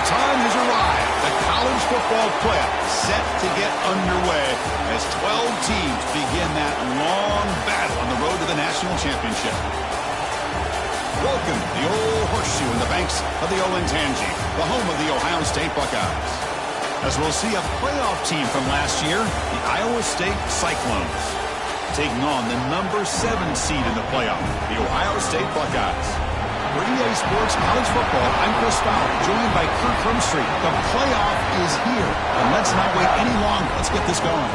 time has arrived. The college football playoff set to get underway as 12 teams begin that long battle on the road to the national championship. Welcome to the old horseshoe in the banks of the Olentangy, the home of the Ohio State Buckeyes. As we'll see a playoff team from last year, the Iowa State Cyclones, taking on the number 7 seed in the playoff, the Ohio State Buckeyes. For EA Sports College Football, I'm Chris Fowler, joined by Kirk Crumstreet. The playoff is here, and let's not wait any longer. Let's get this going.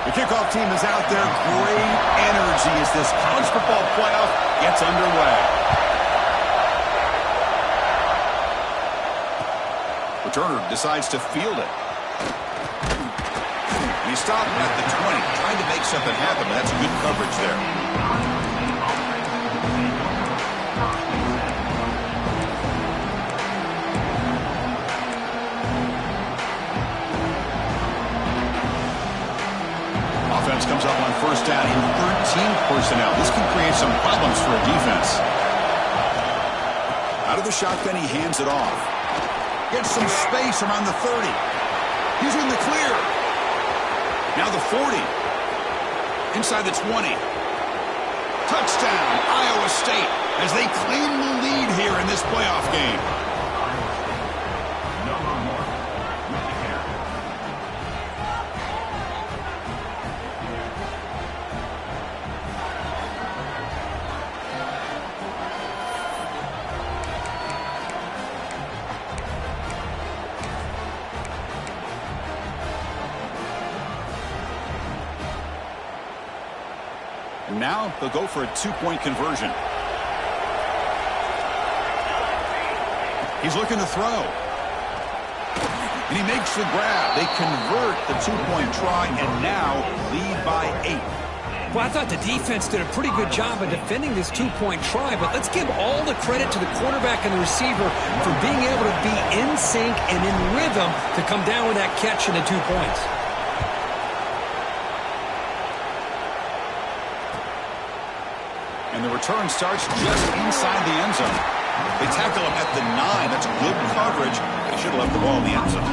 The kickoff team is out there. Great energy as this college football playoff gets underway. Returner decides to field it. He stopped at the 20, trying to make something happen, but that's good coverage there. Offense comes up on first down in 13 personnel. This can create some problems for a defense. Out of the shotgun, he hands it off. Gets some space around the 30. He's in the clear. Now the 40. Inside the 20. Touchdown, Iowa State, as they claim the lead here in this playoff game. Now they'll go for a 2-point conversion. He's looking to throw. And he makes the grab. They convert the 2-point try and now lead by 8. Well, I thought the defense did a pretty good job of defending this 2-point try, but let's give all the credit to the quarterback and the receiver for being able to be in sync and in rhythm to come down with that catch and the 2 points. And the return starts just inside the end zone. They tackle him at the 9. That's good coverage. They should have left the ball in the end zone.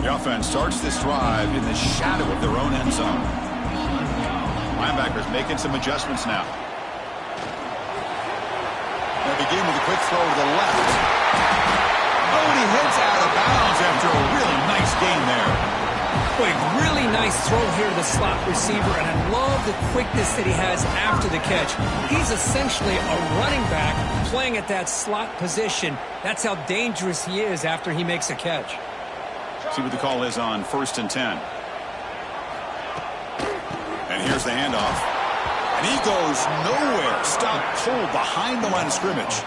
The offense starts this drive in the shadow of their own end zone. Linebackers making some adjustments now. Begin with a quick throw to the left. Oh, and he heads out of bounds after a really nice gain there. Boy, really nice throw here to the slot receiver, and I love the quickness that he has after the catch. He's essentially a running back playing at that slot position. That's how dangerous he is after he makes a catch. See what the call is on 1st and 10. And here's the handoff. And he goes nowhere. Stopped cold behind the line of scrimmage.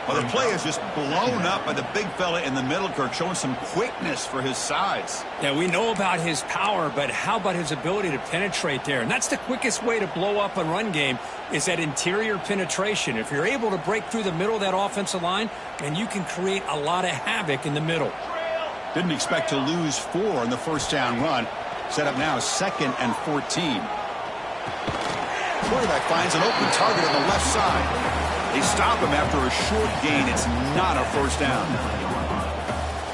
Well, the play is just blown up by the big fella in the middle, Kirk, showing some quickness for his size. Yeah, we know about his power, but how about his ability to penetrate there? And that's the quickest way to blow up a run game is that interior penetration. If you're able to break through the middle of that offensive line, and you can create a lot of havoc in the middle. Didn't expect to lose 4 in the first down run. Set up now 2nd and 14. Quarterback finds an open target on the left side. They stop him after a short gain. It's not a first down.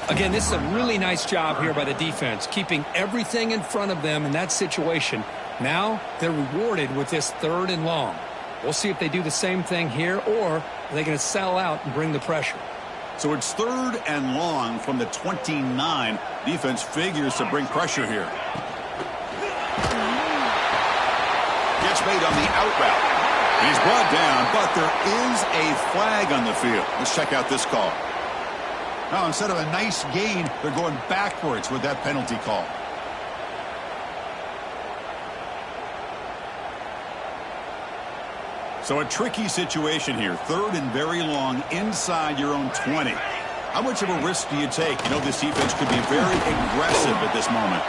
Again, this is a really nice job here by the defense, keeping everything in front of them in that situation. Now they're rewarded with this 3rd and long. We'll see if they do the same thing here, or are they going to sell out and bring the pressure. So it's 3rd and long from the 29. Defense figures to bring pressure here. Gets made on the out route. He's brought down, but there is a flag on the field. Let's check out this call. Now, instead of a nice gain, they're going backwards with that penalty call. So a tricky situation here. 3rd and very long inside your own 20. How much of a risk do you take? You know this defense could be very aggressive at this moment.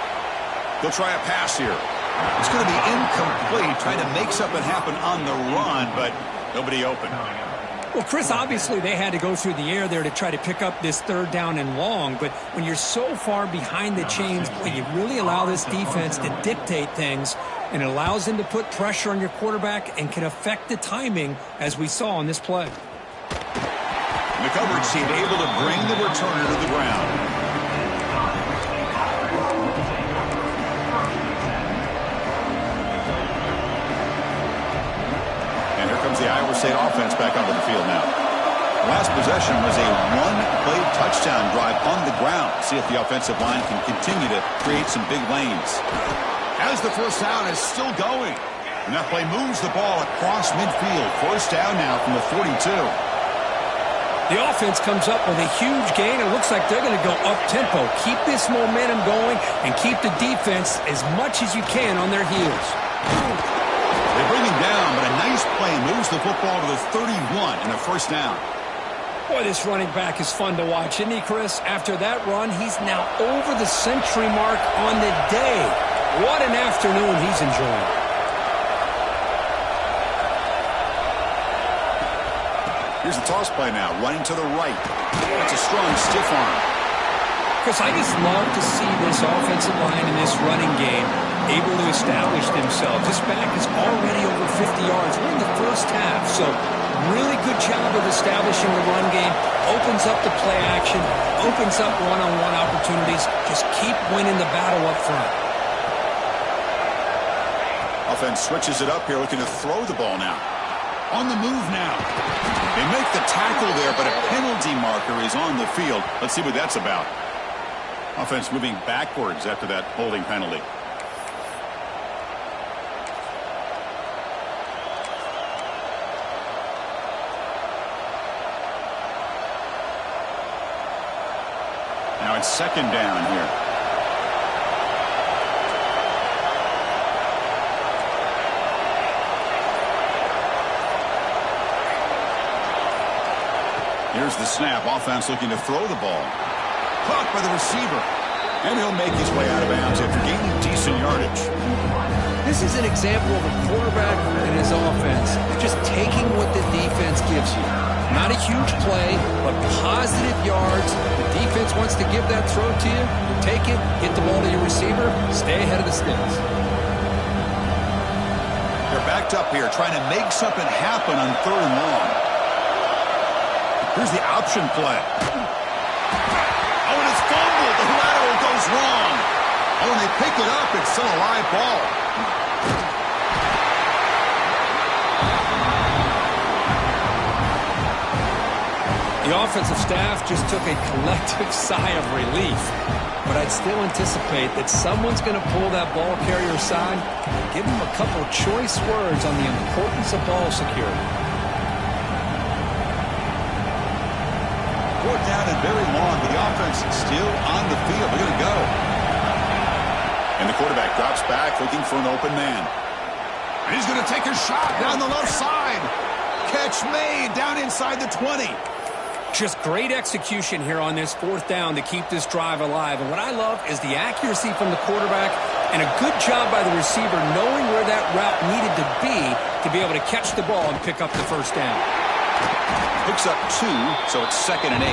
They'll try a pass here. It's going to be incomplete, trying to make something happen on the run, but nobody open. Well, Chris, obviously they had to go through the air there to try to pick up this 3rd down and long, but when you're so far behind the chains, boy, you really allow this defense to dictate things, and it allows them to put pressure on your quarterback and can affect the timing, as we saw on this play. The coverage team able to bring the returner to the ground. And here comes the Iowa State offense back onto the field now. Last possession was a one-play touchdown drive on the ground. See if the offensive line can continue to create some big lanes. As the first down is still going. And that play moves the ball across midfield. First down now from the 42. The offense comes up with a huge gain. It looks like they're going to go up-tempo. Keep this momentum going and keep the defense as much as you can on their heels. They bring him down, but a nice play moves the football to the 31 and a first down. Boy, this running back is fun to watch, isn't he, Chris? After that run, he's now over the century mark on the day. What an afternoon he's enjoying. Here's the toss play now, running to the right. That's a strong stiff arm. Chris, I just love to see this offensive line in this running game able to establish themselves. This back is already over 50 yards. We're in the first half, so really good job of establishing the run game. Opens up the play action, opens up one-on-one opportunities. Just keep winning the battle up front. Offense switches it up here, looking to throw the ball now. On the move now. They make the tackle there, but a penalty marker is on the field. Let's see what that's about. Offense moving backwards after that holding penalty. Now it's 2nd down here. Here's the snap. Offense looking to throw the ball. Caught by the receiver. And he'll make his way out of bounds after gaining decent yardage. This is an example of a quarterback and his offense just taking what the defense gives you. Not a huge play, but positive yards. The defense wants to give that throw to you. You take it, get the ball to your receiver, stay ahead of the sticks. They're backed up here, trying to make something happen on 3rd and long. Here's the option play. Oh, and it's fumbled. The lateral goes wrong. Oh, and they pick it up. It's still a live ball. The offensive staff just took a collective sigh of relief. But I'd still anticipate that someone's going to pull that ball carrier aside, give him a couple choice words on the importance of ball security. 4th down and very long, but the offense is still on the field. They're going to go. And the quarterback drops back, looking for an open man. And he's going to take a shot down the left side. Catch made down inside the 20. Just great execution here on this 4th down to keep this drive alive. And what I love is the accuracy from the quarterback and a good job by the receiver knowing where that route needed to be able to catch the ball and pick up the first down. Picks up 2, so it's 2nd and 8.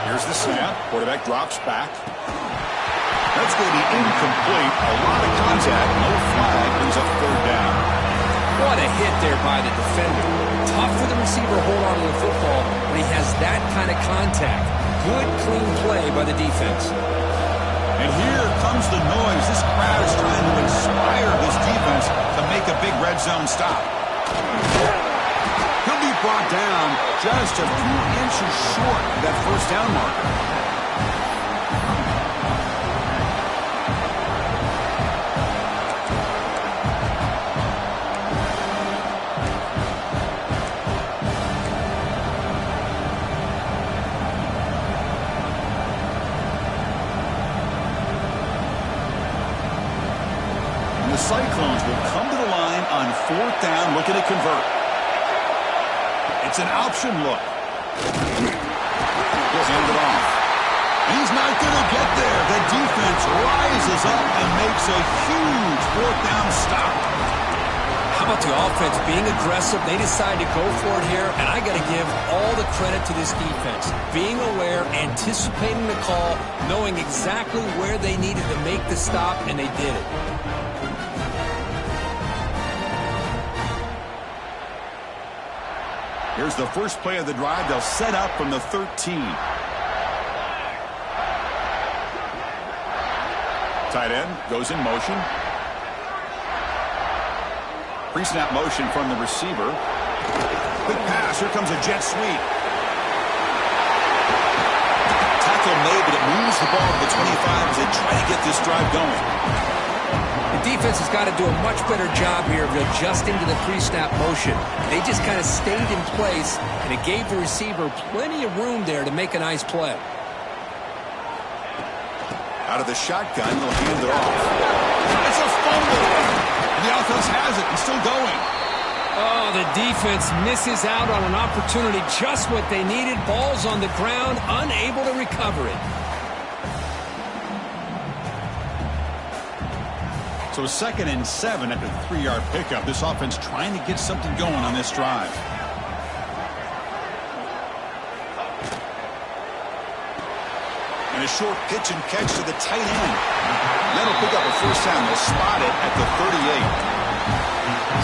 Here's the snap. Quarterback drops back. That's going to be incomplete. A lot of contact. No flag. Brings up 3rd down. What a hit there by the defender. Tough for the receiver to hold on to the football, but he has that kind of contact. Good, clean play by the defense. And here comes the noise. This crowd is trying to inspire this defense to make a big red zone stop. He'll be brought down just a few inches short of that first down marker. the Cyclones will come to the line on 4th down, looking to convert. It's an option look. He'll hand it off. And he's not going to get there. The defense rises up and makes a huge 4th down stop. How about the offense being aggressive? They decide to go for it here, and I got to give all the credit to this defense. Being aware, anticipating the call, knowing exactly where they needed to make the stop, and they did it. Here's the first play of the drive. They'll set up from the 13. Tight end goes in motion. Pre-snap motion from the receiver. Quick pass. Here comes a jet sweep. Tackle made, but it moves the ball to the 25 as they try to get this drive going. The defense has got to do a much better job here of adjusting to the pre-snap motion. They just kind of stayed in place, and it gave the receiver plenty of room there to make a nice play. Out of the shotgun, they'll hand it off. It's a fumble. The offense has it and still going. Oh, the defense misses out on an opportunity, just what they needed. Ball's on the ground, unable to recover it. So 2nd and 7 after the 3-yard pickup. This offense trying to get something going on this drive. And a short pitch and catch to the tight end. That'll pick up a first down. They'll spot it at the 38.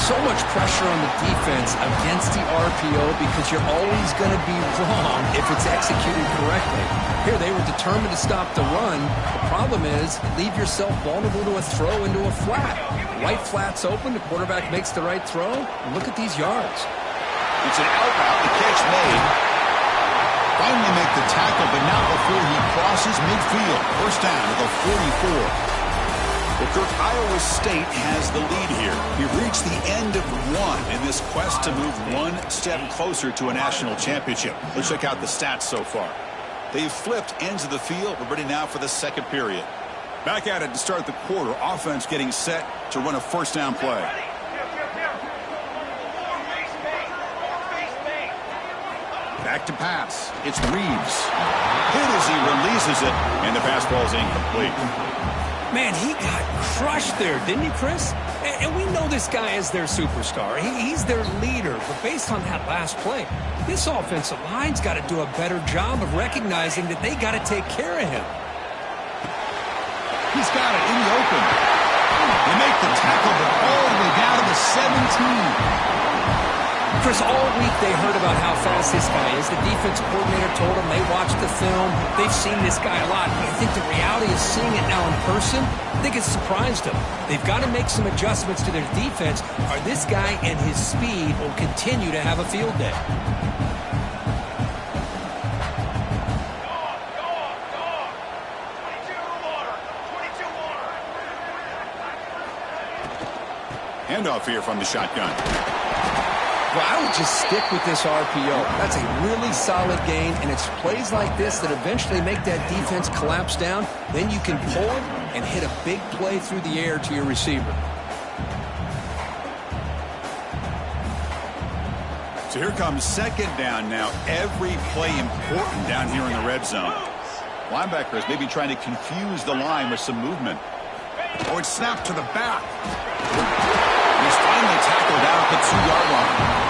So much pressure on the defense against the RPO because you're always going to be wrong if it's executed correctly. Here, they were determined to stop the run. The problem is, leave yourself vulnerable to a throw into a flat. Right flat's open, the quarterback makes the right throw. Look at these yards. It's an out route, the catch made. Finally make the tackle, but not before he crosses midfield. First down at the 44. Well, Kirk, Iowa State has the lead here. We've reached the end of one in this quest to move one step closer to a national championship. Let's check out the stats so far. They've flipped ends of the field. We're ready now for the second period. Back at it to start the quarter. Offense getting set to run a first down play. Back to pass. It's Reeves. Hit as he releases it, and the pass ball is incomplete. Man, he got crushed there, didn't he, Chris? And we know this guy is their superstar. He's their leader. But based on that last play, this offensive line's got to do a better job of recognizing that they got to take care of him. He's got it in the open. They make the tackle, but all the way down to the 17. Chris, all week they heard about how fast this guy is. The defensive coordinator told them they watched the film. They've seen this guy a lot. But I think the reality is seeing it now in person, I think it's surprised them. They've got to make some adjustments to their defense, or this guy and his speed will continue to have a field day. Handoff here from the shotgun. Well, I would just stick with this RPO. That's a really solid gain, and it's plays like this that eventually make that defense collapse down. Then you can pull it and hit a big play through the air to your receiver. So here comes second down now. Every play important down here in the red zone. Linebackers maybe trying to confuse the line with some movement. Oh, it's snapped to the back. He's finally tackled out at the 2-yard line.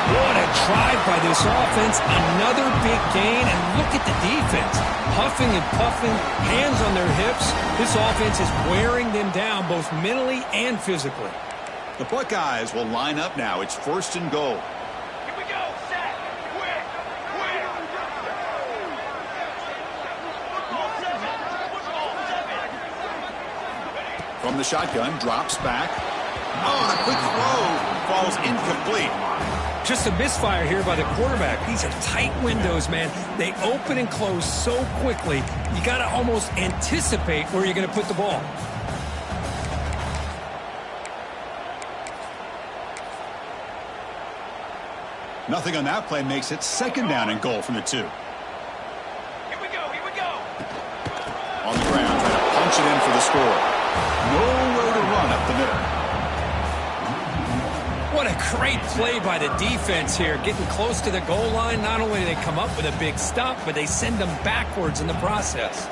What a drive by this offense. Another big gain, and look at the defense. Huffing and puffing, hands on their hips. This offense is wearing them down both mentally and physically. The Buckeyes will line up now. It's 1st and goal. Here we go. Set. Quick. From the shotgun, drops back. Oh, the quick throw falls incomplete. Just a misfire here by the quarterback. These are tight windows, man. They open and close so quickly. You got to almost anticipate where you're going to put the ball. Nothing on that play makes it second down and goal from the 2. Here we go. On the ground, trying to punch it in for the score. Nowhere to run up Great play by the defense here, getting close to the goal line. Not only do they come up with a big stop, but they send them backwards in the process.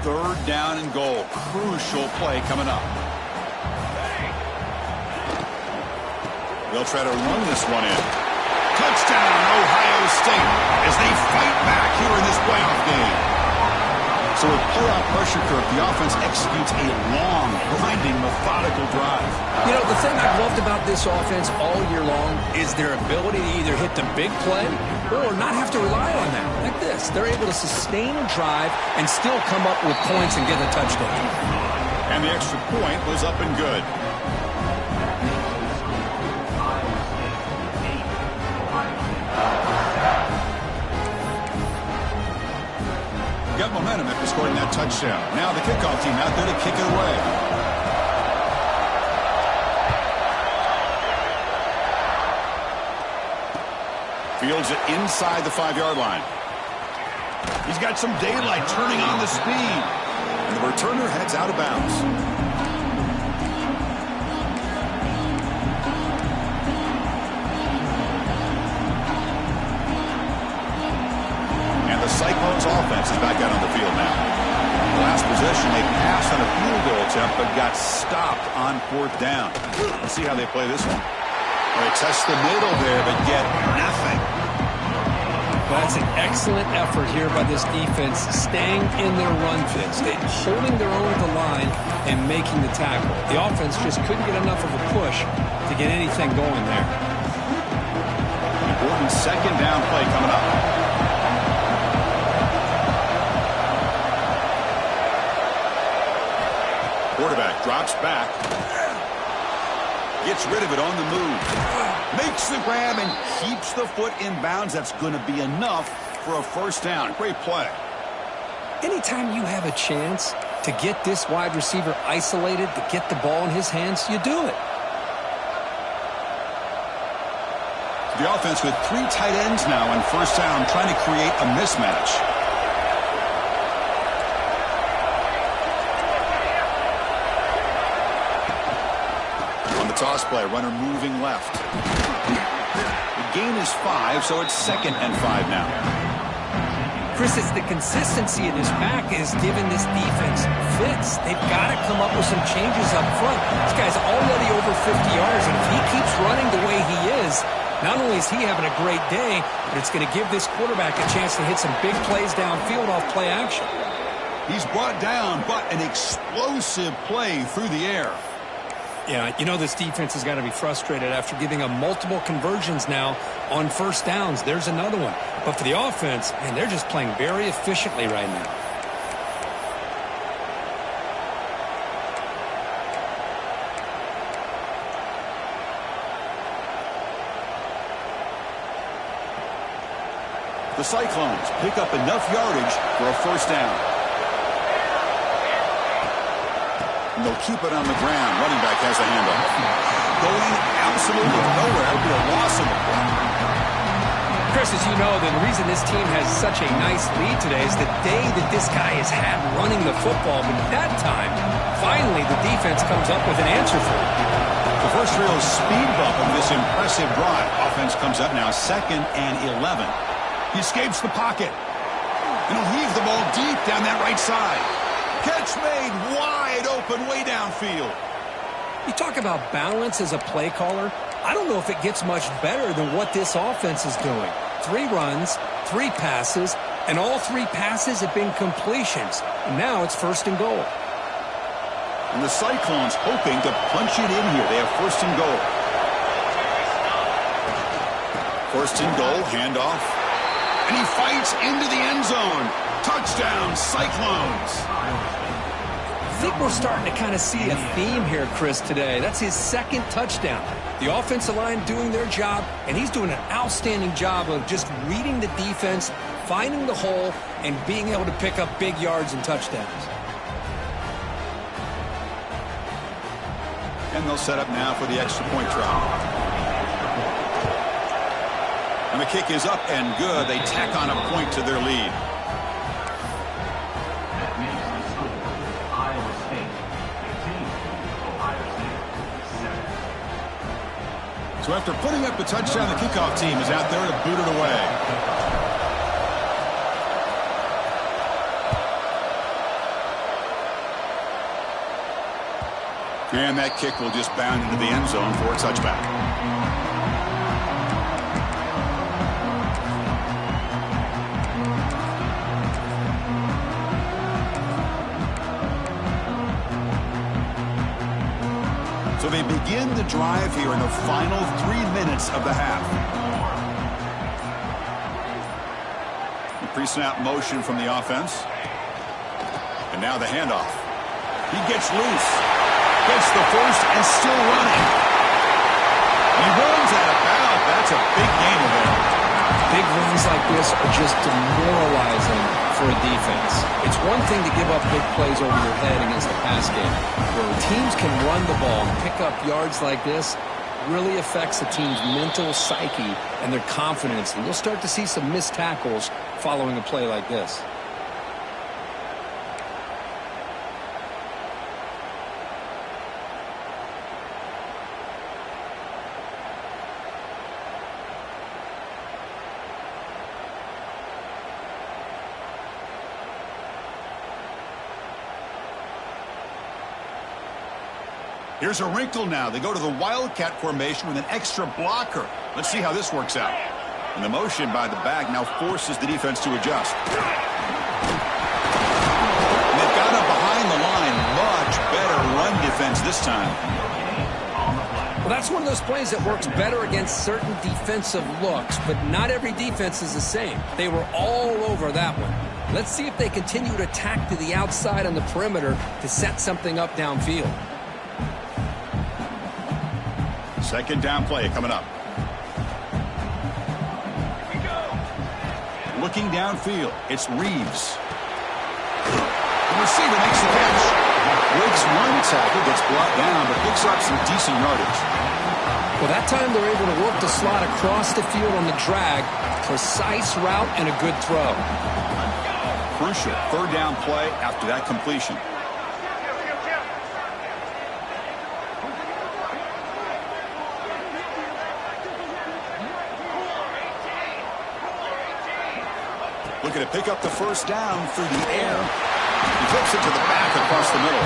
Third down and goal. Crucial play coming up. They'll try to run this one in. Touchdown, Ohio State, as they fight back here in this playoff game. So with playoff pressure curve, the offense executes a long, grinding, methodical drive. You know, the thing I've loved about this offense all year long is their ability to either hit the big play or not have to rely on that. Like this, they're able to sustain a drive and still come up with points and get a touchdown. And the extra point was up and good. Got momentum after scoring that touchdown. Now the kickoff team out there to kick it away. Fields it inside the 5-yard line. He's got some daylight turning on the speed. And the returner heads out of bounds. Cyclones offense is back out on the field now. Last possession, they passed on a field goal attempt, but got stopped on 4th down. Let's see how they play this one. They test the middle there, but get nothing. Well, that's an excellent effort here by this defense, staying in their run fits, holding their own at the line and making the tackle. The offense just couldn't get enough of a push to get anything going there. Important 2nd down play coming up. Quarterback drops back. Gets rid of it on the move. Makes the grab and keeps the foot in bounds. That's going to be enough for a 1st down. Great play. Anytime you have a chance to get this wide receiver isolated, to get the ball in his hands, you do it. The offense with 3 tight ends now on 1st down, trying to create a mismatch. Toss play, runner moving left. The gain is 5, so it's 2nd and 5 now. Chris, it's the consistency in his back is giving this defense fits. They've got to come up with some changes up front. This guy's already over 50 yards, and if he keeps running the way he is, not only is he having a great day, but it's going to give this quarterback a chance to hit some big plays downfield off play action. He's brought down, but an explosive play through the air. Yeah, you know this defense has got to be frustrated after giving up multiple conversions now on 1st downs. There's another one. But for the offense, man, they're just playing very efficiently right now. The Cyclones pick up enough yardage for a 1st down. And they'll keep it on the ground. Running back has a handoff. Going absolutely nowhere. It'll be a loss of the play. Chris, as you know, the reason this team has such a nice lead today is the day that this guy has had running the football. But at that time, finally, the defense comes up with an answer for it. The first real speed bump of this impressive drive. Offense comes up now 2nd and 11. He escapes the pocket. And he'll heave the ball deep down that right side. Catch made wide open way downfield. You talk about balance as a play caller. I don't know if it gets much better than what this offense is doing. 3 runs, 3 passes, and all 3 passes have been completions. And now it's 1st and goal. And the Cyclones hoping to punch it in here. They have 1st and goal. 1st and goal, handoff. And he fights into the end zone. Touchdown, Cyclones. I think we're starting to kind of see a theme here, Chris, today. That's his 2nd touchdown. The offensive line doing their job, and he's doing an outstanding job of just reading the defense, finding the hole, and being able to pick up big yards and touchdowns. And they'll set up now for the extra point try. And the kick is up and good. They tack on a point to their lead. So after putting up the touchdown, the kickoff team is out there to boot it away. And that kick will just bound into the end zone for a touchback. So they begin the drive here in the final 3 minutes of the half. The pre-snap motion from the offense. And now the handoff. He gets loose. Gets the first and still running. He runs out of bounds. That's a big gain of there. Big runs like this are just demoralizing for a defense. It's one thing to give up big plays over your head against a pass game. Where teams can run the ball and pick up yards like this really affects the team's mental psyche and their confidence. And you'll start to see some missed tackles following a play like this. Here's a wrinkle now. They go to the Wildcat formation with an extra blocker. Let's see how this works out. And the motion by the back now forces the defense to adjust. And they've got him behind the line. Much better run defense this time. Well, that's one of those plays that works better against certain defensive looks, but not every defense is the same. They were all over that one. Let's see if they continue to attack to the outside on the perimeter to set something up downfield. Second down play coming up. Here we go. Looking downfield, it's Reeves. The receiver makes the catch. Breaks one tackle, gets brought down, but picks up some decent yardage. Well, that time they're able to work the slot across the field on the drag. Precise route and a good throw. Crucial third down play after that completion. Looking to pick up the first down through the air. He flips it to the back across the middle.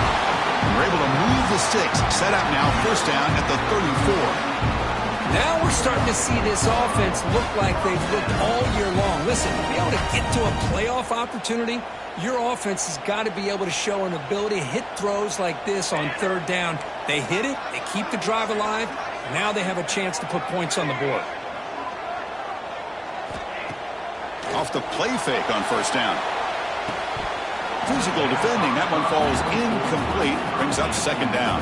We're able to move the sticks. Set up now, first down at the 34. Now we're starting to see this offense look like they've looked all year long. Listen, to be able to get to a playoff opportunity, your offense has got to be able to show an ability to hit throws like this on third down. They hit it, they keep the drive alive, now they have a chance to put points on the board. Off the play fake on first down. Physical defending. That one falls incomplete. Brings up second down.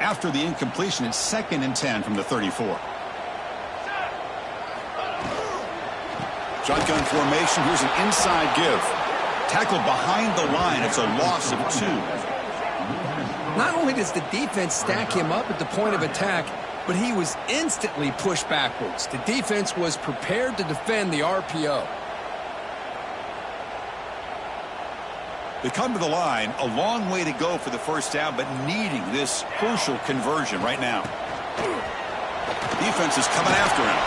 After the incompletion, it's 2nd and 10 from the 34. Shotgun formation. Here's an inside give. Tackled behind the line. It's a loss of 2. Not only does the defense stack him up at the point of attack, but he was instantly pushed backwards. The defense was prepared to defend the RPO. They come to the line, a long way to go for the first down, but needing this crucial conversion right now. Defense is coming after him.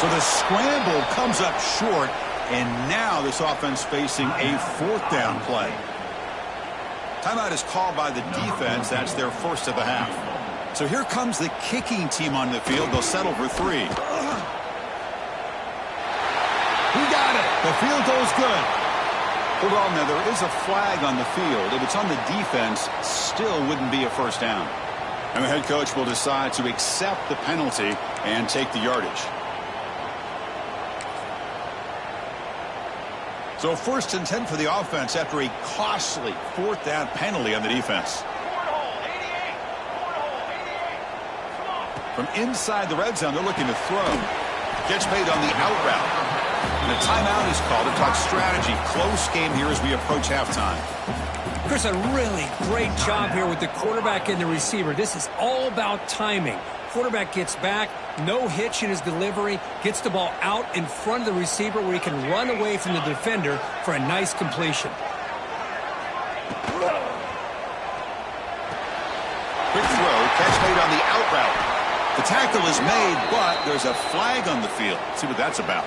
So the scramble comes up short, and now this offense facing a fourth down play. Timeout is called by the defense. That's their first of the half. So here comes the kicking team on the field. They'll settle for 3. He got it. The field goes good. Hold on now, there is a flag on the field. If it's on the defense, still wouldn't be a first down. And the head coach will decide to accept the penalty and take the yardage. So 1st and 10 for the offense after a costly fourth down penalty on the defense. From inside the red zone, they're looking to throw. Gets made on the out route. And a timeout is called to talk strategy. Close game here as we approach halftime. Chris, a really great job here with the quarterback and the receiver. This is all about timing. Quarterback gets back, no hitch in his delivery, gets the ball out in front of the receiver where he can run away from the defender for a nice completion. Quick throw, catch made on the out route. The tackle is made, but there's a flag on the field. Let's see what that's about.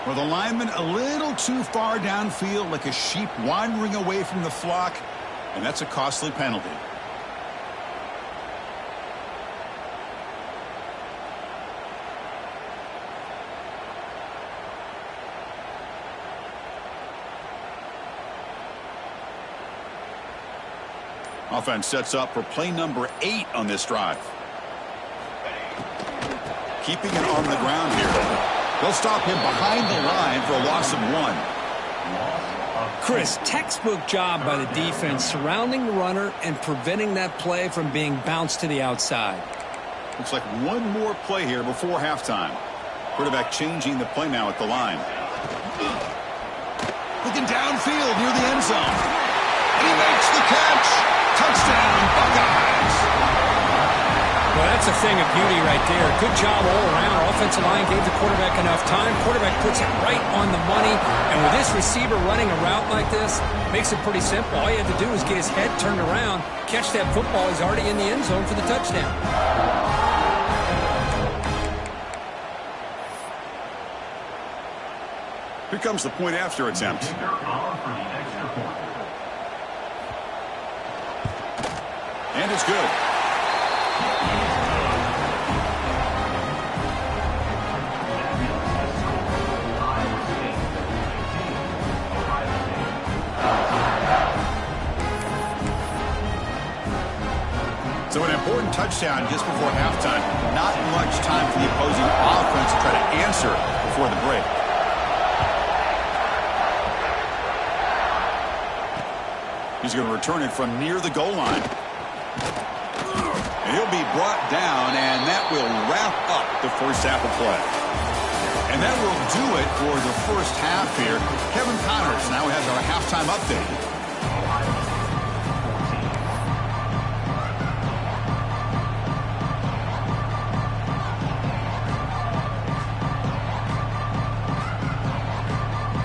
Well, the lineman a little too far downfield, like a sheep wandering away from the flock, and that's a costly penalty. Offense sets up for play number 8 on this drive. Keeping it on the ground here. They'll stop him behind the line for a loss of 1. Chris, textbook job by the defense surrounding the runner and preventing that play from being bounced to the outside. Looks like one more play here before halftime. Quarterback changing the play now at the line. Looking downfield near the end zone. And he makes the catch. Touchdown, Buckeyes. Well, that's a thing of beauty right there. Good job all around. Offensive line gave the quarterback enough time. Quarterback puts it right on the money. And with this receiver running a route like this, makes it pretty simple. All you have to do is get his head turned around, catch that football. He's already in the end zone for the touchdown. Here comes the point after attempt. And it's good. So an important touchdown just before halftime. Not much time for the opposing offense to try to answer before the break. He's going to return it from near the goal line. And he'll be brought down, and that will wrap up the first half of play. And that will do it for the first half here. Kevin Connors now has our halftime update.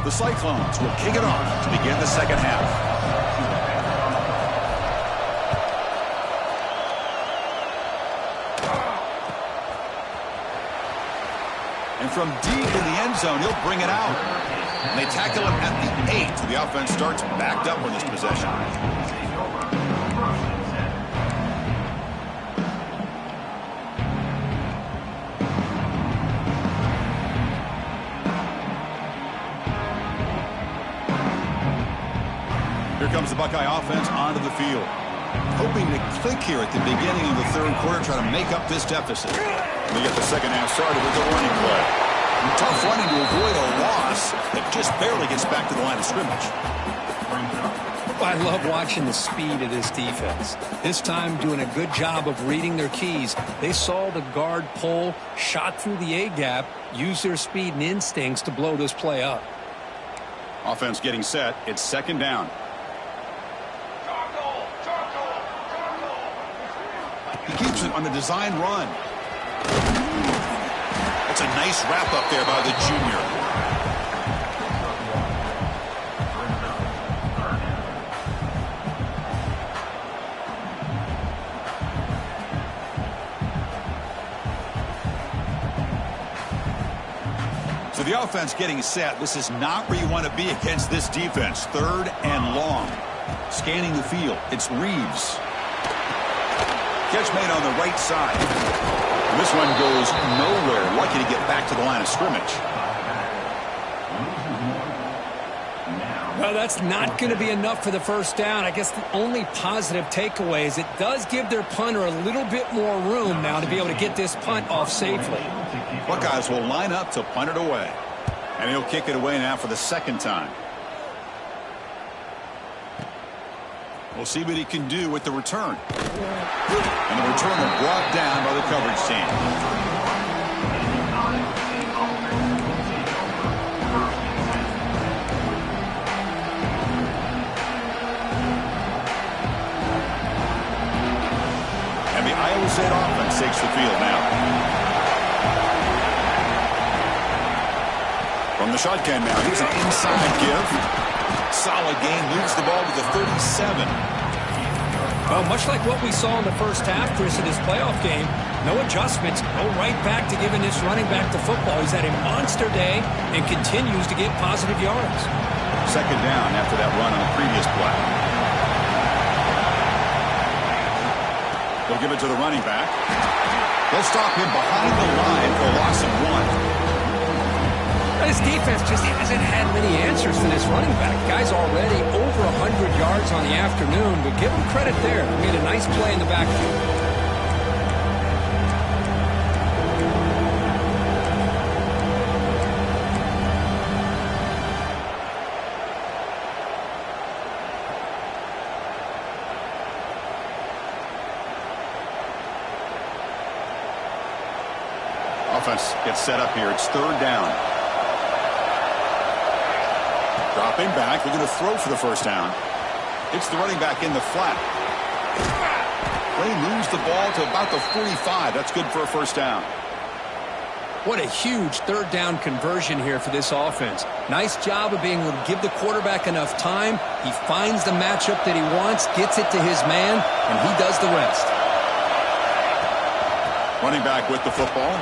The Cyclones will kick it off to begin the second half. And from deep in the end zone, he'll bring it out. And they tackle him at the 8. So the offense starts backed up on this possession. Here comes the Buckeye offense onto the field. Hoping to click here at the beginning of the third quarter, try to make up this deficit. And they get the second half started with a running play. And tough running to avoid a loss that just barely gets back to the line of scrimmage. I love watching the speed of this defense. This time doing a good job of reading their keys. They saw the guard pull, shot through the A-gap, used their speed and instincts to blow this play up. Offense getting set. It's second down. He keeps it on the design run. That's a nice wrap up there by the junior. So the offense getting set. This is not where you want to be against this defense. Third and long. Scanning the field. It's Reeves. Catch made on the right side. And this one goes nowhere. Lucky to get back to the line of scrimmage. Well, that's not going to be enough for the first down. I guess the only positive takeaway is it does give their punter a little bit more room now to be able to get this punt off safely. Buckeyes will line up to punt it away. And he'll kick it away now for the second time. We'll see what he can do with the return. And the returner brought down by the coverage team. takes the field now. From the shotgun now, here's an inside give. Solid gain, moves the ball to the 37. Well, much like what we saw in the first half, Chris, in this playoff game, no adjustments, go right back to giving this running back the football. He's had a monster day and continues to get positive yards. Second down after that run on the previous play. They'll give it to the running back. They'll stop him behind the line for a loss of 1. This defense just hasn't had many answers for this running back. Guy's already over 100 yards on the afternoon, but give him credit there. He made a nice play in the backfield. Offense gets set up here. It's third down. Dropping back, they're going to throw for the first down. It's the running back in the flat. Play moves the ball to about the 45. That's good for a first down. What a huge third down conversion here for this offense. Nice job of being able to give the quarterback enough time. He finds the matchup that he wants, gets it to his man, and he does the rest. Running back with the football.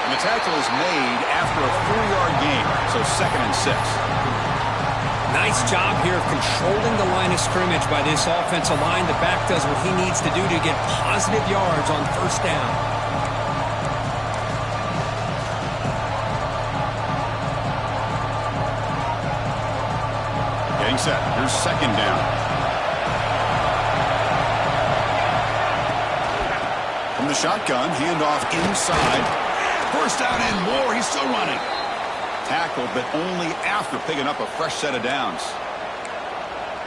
And the tackle is made after a 4-yard gain, so 2nd and 6. Nice job here of controlling the line of scrimmage by this offensive line. The back does what he needs to do to get positive yards on first down. Getting set. Here's second down. From the shotgun, handoff inside. First down and more. He's still running. Tackled, but only after picking up a fresh set of downs.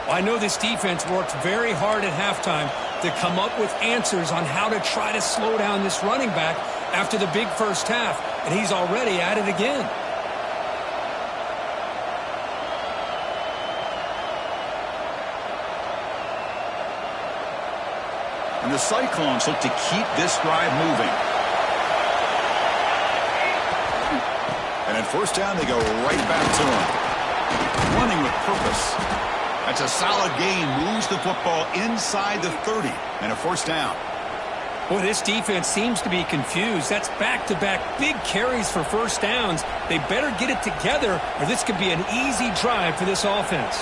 Well, I know this defense worked very hard at halftime to come up with answers on how to try to slow down this running back after the big first half, and he's already at it again. And the Cyclones look to keep this drive moving. And at first down, they go right back to him. Running with purpose. That's a solid gain. Moves the football inside the 30. And a first down. Boy, this defense seems to be confused. That's back-to-back big carries for first downs. They better get it together, or this could be an easy drive for this offense.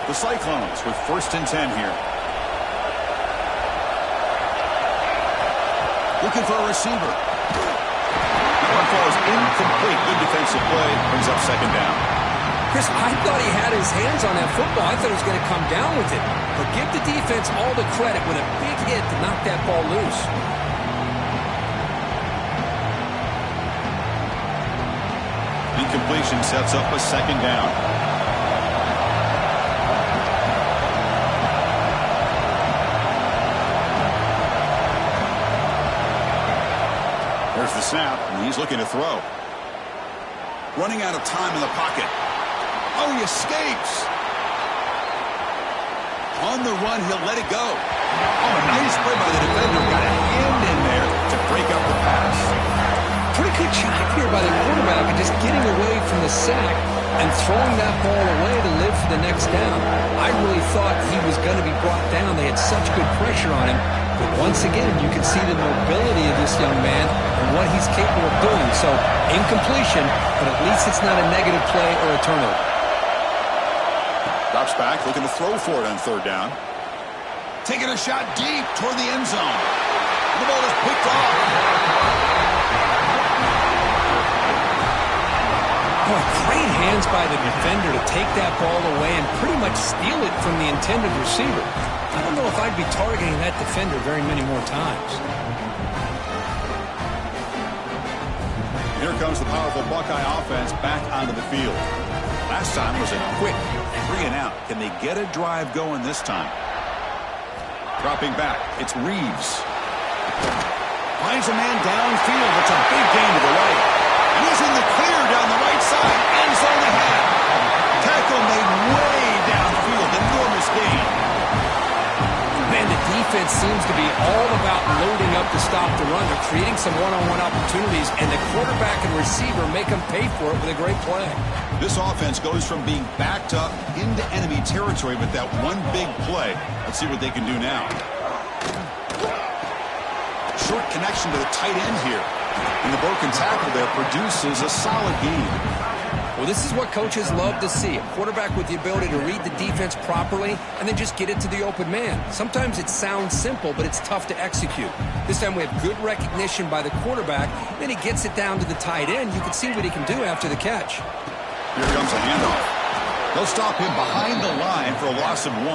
The Cyclones with 1st and 10 here. Looking for a receiver. That one falls incomplete. Good defensive play. Brings up second down. Chris, I thought he had his hands on that football. I thought he was going to come down with it. But give the defense all the credit with a big hit to knock that ball loose. Incompletion sets up a second down. There's the snap, and he's looking to throw. Running out of time in the pocket. Oh, he escapes. On the run, he'll let it go. Oh, a nice play by the defender. Got a hand in there to break up the pass. Pretty good job here by the quarterback of just getting away from the sack and throwing that ball away to live for the next down. I really thought he was going to be brought down. They had such good pressure on him. But once again, you can see the mobility of this young man and what he's capable of doing. So, incompletion, but at least it's not a negative play or a turnover. Drops back, looking to throw for it on third down. Taking a shot deep toward the end zone. The ball is picked off. Boy, great hands by the defender to take that ball away and pretty much steal it from the intended receiver. I don't know if I'd be targeting that defender very many more times. Here comes the powerful Buckeye offense back onto the field. Last time was a quick 3 and out. Can they get a drive going this time? Dropping back, it's Reeves. Finds a man downfield. It's a big gain to the right. And he's in the clear down the right side. End zone ahead. Tackle made way downfield. defense seems to be all about loading up to stop the run. They're creating some one-on-one opportunities, and the quarterback and receiver make them pay for it with a great play. This offense goes from being backed up into enemy territory with that one big play. Let's see what they can do now. Short connection to the tight end here. And the broken tackle there produces a solid gain. Well, this is what coaches love to see. A quarterback with the ability to read the defense properly and then just get it to the open man. Sometimes it sounds simple, but it's tough to execute. This time we have good recognition by the quarterback. Then he gets it down to the tight end. You can see what he can do after the catch. Here comes a handoff. They'll stop him behind the line for a loss of 1.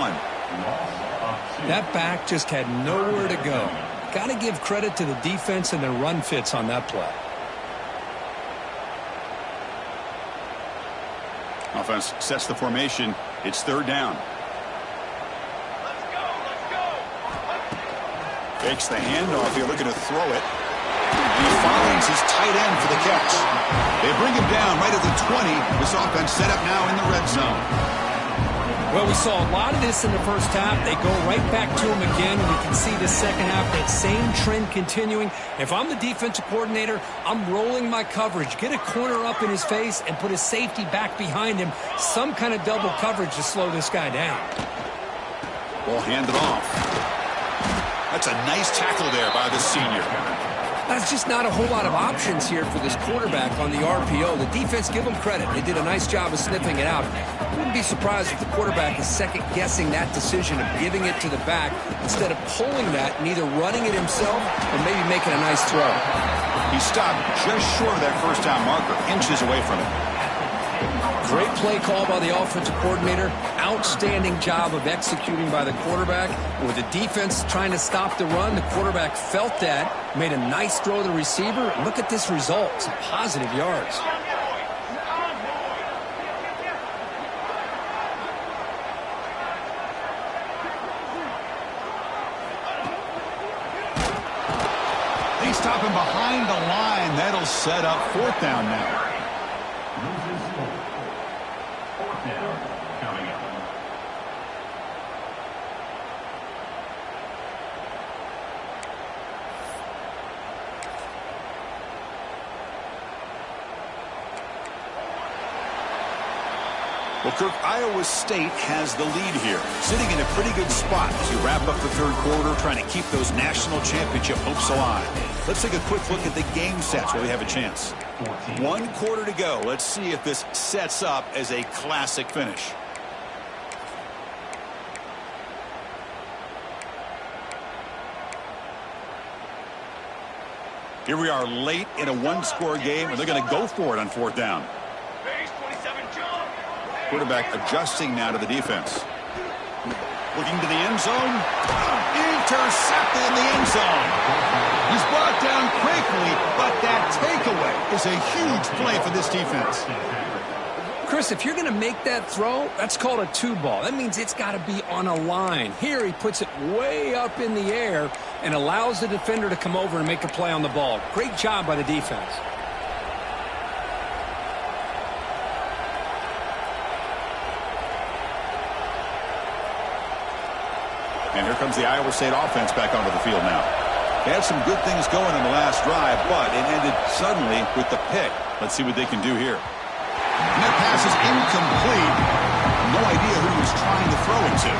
That back just had nowhere to go. Got to give credit to the defense and their run fits on that play. Offense sets the formation. It's 3rd down. Let's go, let's go. Fakes the handoff here, looking to throw it. He finds his tight end for the catch. They bring him down right at the 20. This offense set up now in the red zone. Well, we saw a lot of this in the first half. They go right back to him again, and we can see the second half, that same trend continuing. If I'm the defensive coordinator, I'm rolling my coverage. Get a corner up in his face and put a safety back behind him. Some kind of double coverage to slow this guy down. Ball handed off. That's a nice tackle there by the senior. That's just not a whole lot of options here for this quarterback on the RPO. The defense, give them credit. They did a nice job of sniffing it out. I wouldn't be surprised if the quarterback is second-guessing that decision of giving it to the back instead of pulling that and either running it himself or maybe making a nice throw. He stopped just short of that first-down marker, inches away from it. Great play call by the offensive coordinator. Outstanding job of executing by the quarterback. With the defense trying to stop the run, the quarterback felt that, made a nice throw to the receiver. Look at this result. Some positive yards. They stop him behind the line. That'll set up 4th down now. Well, Kirk, Iowa State has the lead here, sitting in a pretty good spot as you wrap up the 3rd quarter, trying to keep those national championship hopes alive. Let's take a quick look at the game sets where we have a chance. 1 quarter to go. Let's see if this sets up as a classic finish. Here we are late in a 1-score game, and they're going to go for it on 4th down. Base 27, John. Quarterback adjusting now to the defense. Looking to the end zone. Intercepted in the end zone. He's brought down quickly, but that takeaway is a huge play for this defense. Chris, if you're going to make that throw, that's called a 2-ball. That means it's got to be on a line. Here he puts it way up in the air and allows the defender to come over and make a play on the ball. Great job by the defense. And here comes the Iowa State offense back onto the field now. They had some good things going in the last drive, but it ended suddenly with the pick. Let's see what they can do here. And that pass is incomplete. No idea who he was trying to throw it to.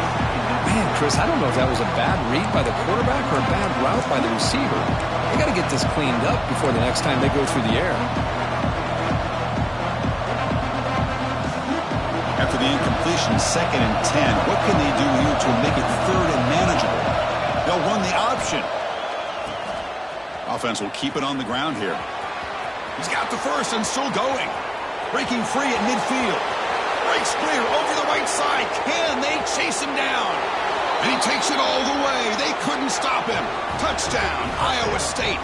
Man, Chris, I don't know if that was a bad read by the quarterback or a bad route by the receiver. They got to get this cleaned up before the next time they go through the air. After the incompletion, 2nd and 10. What can they do here to make it 3rd and manageable? They'll run the option. Offense will keep it on the ground here. He's got the first and still going. Breaking free at midfield. Breaks clear over the right side. Can they chase him down? And he takes it all the way. They couldn't stop him. Touchdown, Iowa State.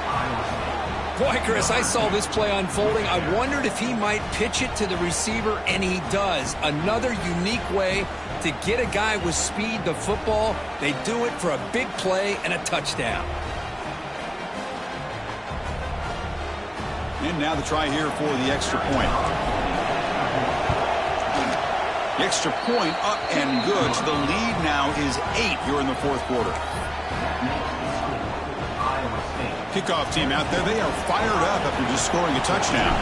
Boy, Chris, I saw this play unfolding. I wondered if he might pitch it to the receiver, and he does. Another unique way to get a guy with speed the football. They do it for a big play and a touchdown. And now the try here for the extra point. The extra point up and good. So the lead now is is 8 here in the fourth quarter. Kickoff team out there, they are fired up after just scoring a touchdown.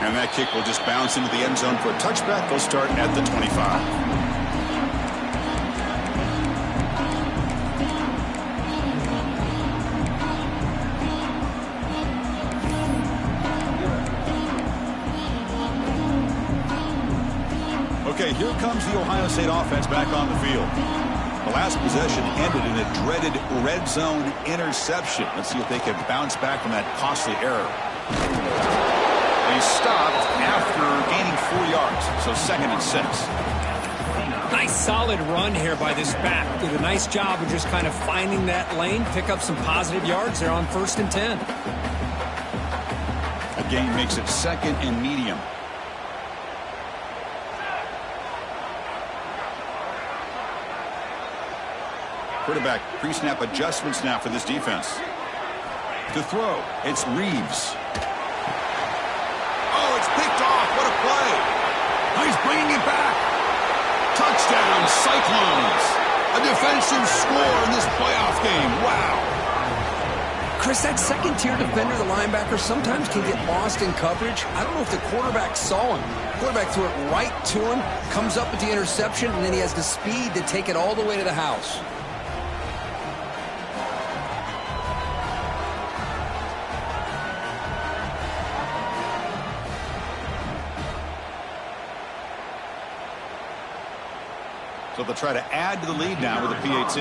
And that kick will just bounce into the end zone for a touchback. They'll start at the 25. Okay, here comes the Ohio State offense back on the field. The last possession ended in a dreaded red zone interception. Let's see if they can bounce back from that costly error. They stopped after gaining 4 yards, so 2nd and 6. Nice solid run here by this back. Did a nice job of just kind of finding that lane, pick up some positive yards there on 1st and 10. A gain makes it 2nd and medium. Quarterback pre-snap adjustments now for this defense. To throw, it's Reeves. Oh, it's picked off. What a play. Oh, he's bringing it back. Touchdown, Cyclones. A defensive score in this playoff game. Wow. Chris, that second-tier defender, the linebacker, sometimes can get lost in coverage. I don't know if the quarterback saw him. The quarterback threw it right to him, comes up with the interception, and then he has the speed to take it all the way to the house. So they'll try to add to the lead now with a PAT.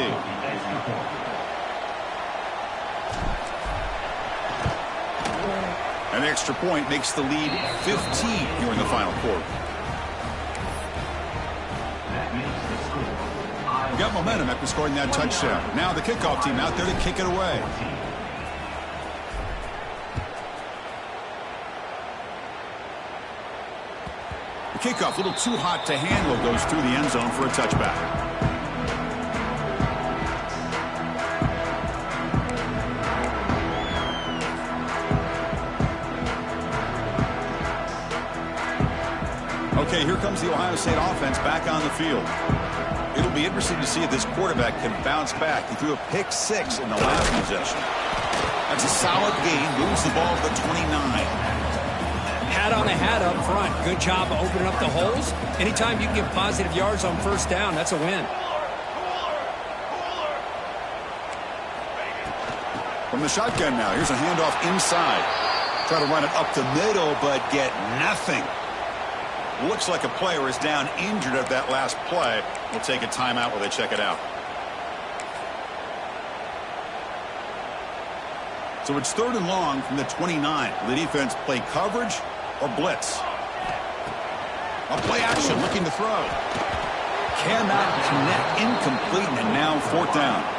An extra point makes the lead 15 here in the final quarter. Got momentum after scoring that touchdown. Now the kickoff team out there to kick it away. The kickoff, a little too hot to handle, goes through the end zone for a touchback. Okay, here comes the Ohio State offense back on the field. It'll be interesting to see if this quarterback can bounce back. He threw a pick 6 in the last possession. That's a solid gain, moves the ball to the 29. Hat on the hat up front. Good job of opening up the holes. Anytime you can get positive yards on 1st down, that's a win. From the shotgun now, here's a handoff inside. Try to run it up the middle, but get nothing. Looks like a player is down injured at that last play. We'll take a timeout while they check it out. So it's 3rd and long from the 29. Will the defense play coverage or blitz? A play action, looking to throw. Cannot connect, incomplete, and now 4th down.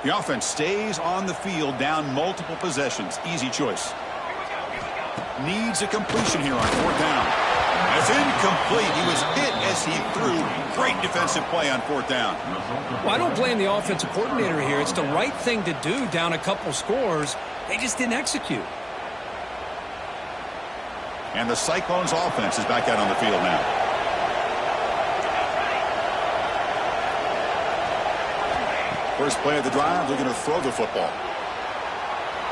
The offense stays on the field, down multiple possessions. Easy choice. Needs a completion here on 4th down. It's incomplete. He was hit as he threw. Great defensive play on 4th down. Well, I don't blame the offensive coordinator here. It's the right thing to do down a couple scores. They just didn't execute. And the Cyclones offense is back out on the field now. First play of the drive, they're going to throw the football.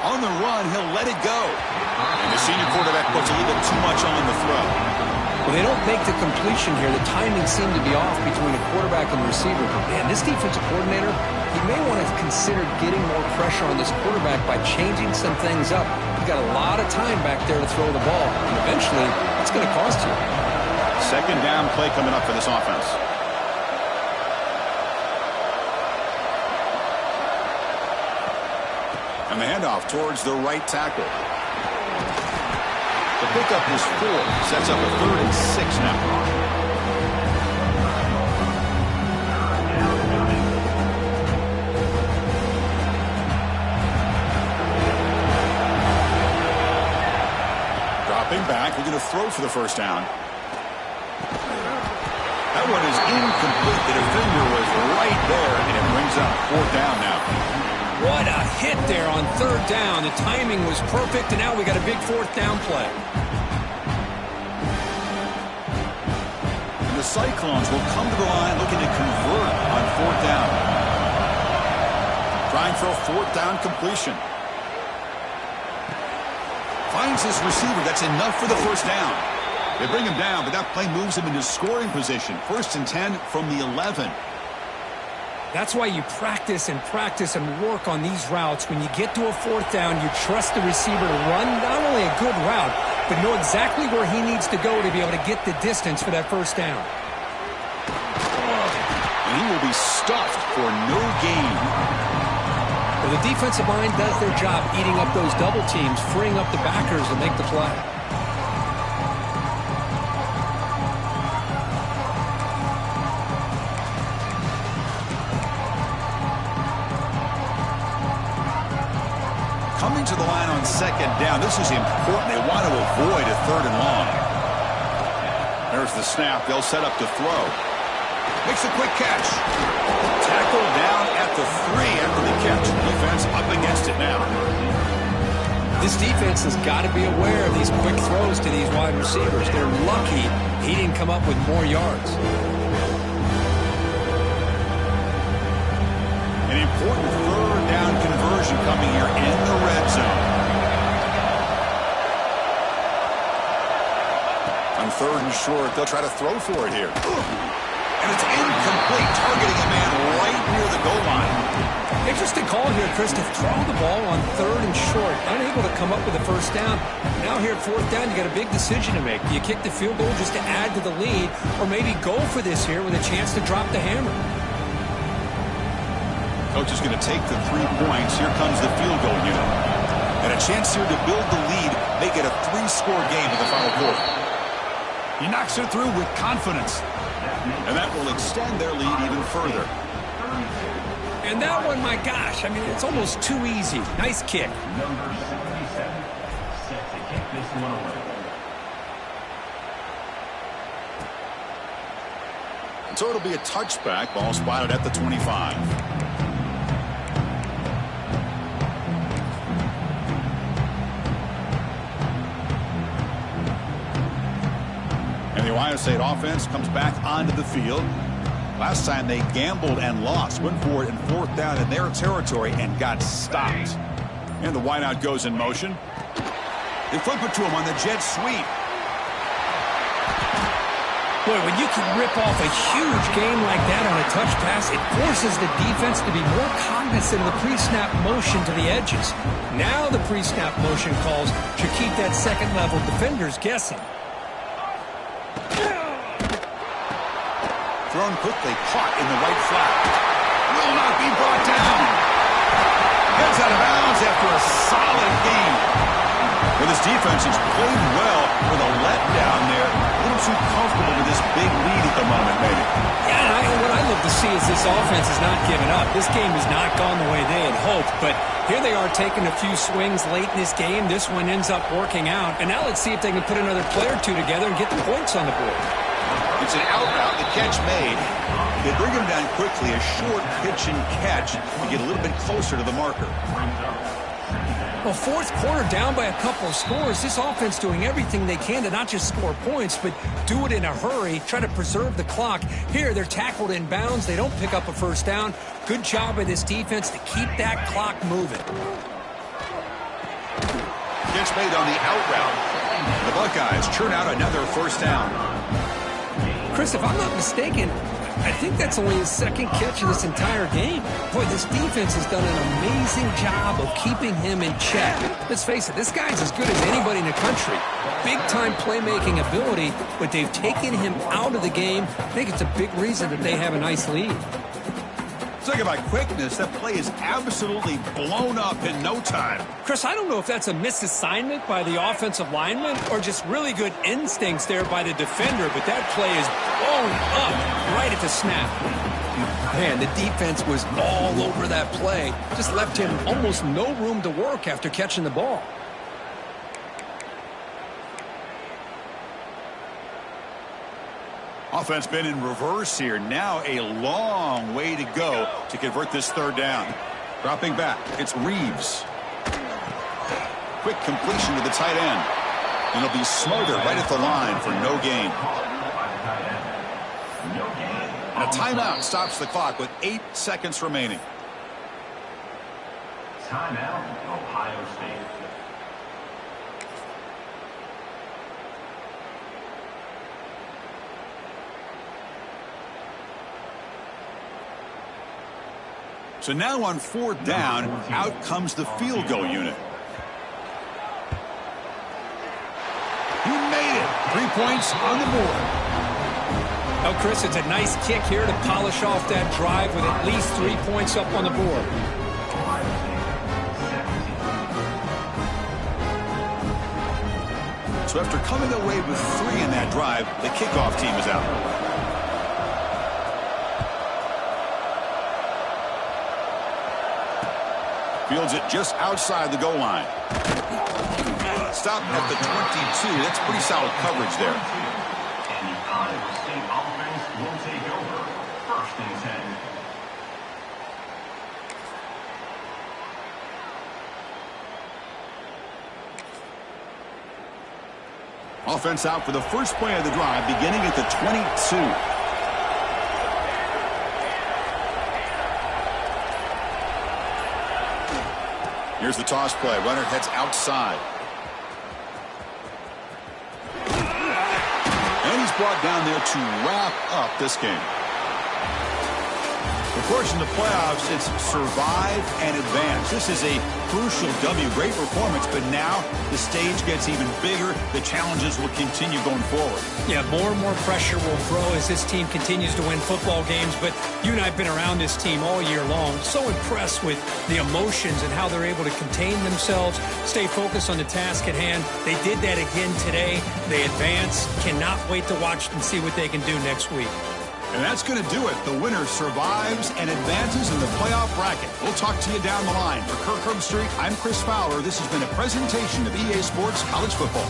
On the run, he'll let it go. And the senior quarterback puts a little bit too much on the throw. Well, they don't make the completion here. The timing seemed to be off between the quarterback and the receiver. But man, this defensive coordinator, he may want to consider getting more pressure on this quarterback by changing some things up. He's got a lot of time back there to throw the ball. And eventually, it's going to cost you. 2nd down play coming up for this offense. And the handoff towards the right tackle. The pickup is 4. Sets up a 3rd and 6 now. back. We're going to throw for the first down. That one is incomplete. The defender was right there, and it brings up fourth down now. What a hit there on third down. The timing was perfect, and now we got a big fourth down play. And the Cyclones will come to the line looking to convert on fourth down. Trying for a fourth down completion. Finds his receiver. That's enough for the first down. They bring him down, but that play moves him into scoring position. 1st and 10 from the 11. That's why you practice and work on these routes. When you get to a fourth down, you trust the receiver to run not only a good route, but know exactly where he needs to go to be able to get the distance for that first down. And he will be stuffed for no gain. Well, the defensive line does their job eating up those double teams, freeing up the backers to make the play. Coming to the line on second down. This is important. They want to avoid a 3rd and long. There's the snap. They'll set up to throw. Makes a quick catch. Tackled down at the 3 after the catch. Defense up against it now. This defense has got to be aware of these quick throws to these wide receivers. They're lucky he didn't come up with more yards. An important 3rd down conversion coming here in the red zone. On 3rd and short, they'll try to throw for it here. And it's incomplete, targeting a man right near the goal line. Interesting call here, Chris, to throw the ball on 3rd and short. Unable to come up with a first down. Now here at 4th down, you got a big decision to make. Do you kick the field goal just to add to the lead, or maybe go for this here with a chance to drop the hammer? Coach is going to take the 3 points. Here comes the field goal unit. And a chance here to build the lead, make it a 3-score game in the final quarter. He knocks it through with confidence. And that will extend their lead even further. And that one, my gosh, I mean, it's almost too easy. Nice kick. Number 77, set to kick this one away. So it'll be a touchback. Ball spotted at the 25. And the Ohio State offense comes back onto the field. Last time they gambled and lost. Went for it in 4th down in their territory and got stopped. And the wideout goes in motion. They flip it to him on the jet sweep. Boy, when you can rip off a huge game like that on a touch pass, it forces the defense to be more cognizant of the pre-snap motion to the edges. Now the pre-snap motion calls should keep that second-level defenders guessing. Thrown quickly, caught in the right flat. Will not be brought down. Gets out of bounds after a solid game. Well, this defense has played well with a letdown there. A little too comfortable with this big lead at the moment, maybe. Yeah, what I love to see is this offense has not given up. This game has not gone the way they had hoped, but here they are taking a few swings late in this game. This one ends up working out, and now let's see if they can put another play or two together and get the points on the board. It's an out route. The catch made. They bring him down quickly. A short pitch and catch to get a little bit closer to the marker. Well, 4th quarter down by a couple of scores. This offense doing everything they can to not just score points, but do it in a hurry, try to preserve the clock. Here, they're tackled in bounds. They don't pick up a first down. Good job by this defense to keep that clock moving. Catch made on the out route. The Buckeyes churn out another first down. Chris, if I'm not mistaken, I think that's only his 2nd catch of this entire game. Boy, this defense has done an amazing job of keeping him in check. Let's face it, this guy's as good as anybody in the country. Big-time playmaking ability, but they've taken him out of the game. I think it's a big reason that they have a nice lead. Talking about quickness, that play is absolutely blown up in no time. Chris, I don't know if that's a misassignment by the offensive lineman or just really good instincts there by the defender, but that play is blown up right at the snap. Man, the defense was all over that play. Just left him almost no room to work after catching the ball. Offense been in reverse here. Now a long way to go to convert this third down. Dropping back, it's Reeves. Quick completion to the tight end. And he'll be smothered right at the line for no gain. And a timeout stops the clock with 8 seconds remaining. Timeout, Ohio State. So now on 4th down, out comes the field goal unit. He made it. 3 points on the board. Well, Chris, it's a nice kick here to polish off that drive with at least 3 points up on the board. So after coming away with 3 in that drive, the kickoff team is out. Fields it just outside the goal line. Stop at the 22. That's pretty solid coverage there. And the Iowa State offense will take over. 1st and 10. Offense out for the first play of the drive, beginning at the 22. Here's the toss play. Runner heads outside. And he's brought down there to wrap up this game. Of course, in the playoffs, it's survive and advance. This is a crucial W. Great performance, but now the stage gets even bigger. The challenges will continue going forward. Yeah, more and more pressure will grow as this team continues to win football games. But you and I have been around this team all year long. So impressed with the emotions and how they're able to contain themselves, stay focused on the task at hand. They did that again today. They advance. Cannot wait to watch and see what they can do next week. And that's going to do it. The winner survives and advances in the playoff bracket. We'll talk to you down the line. For Kirk Herbstreit, I'm Chris Fowler. This has been a presentation of EA Sports College Football.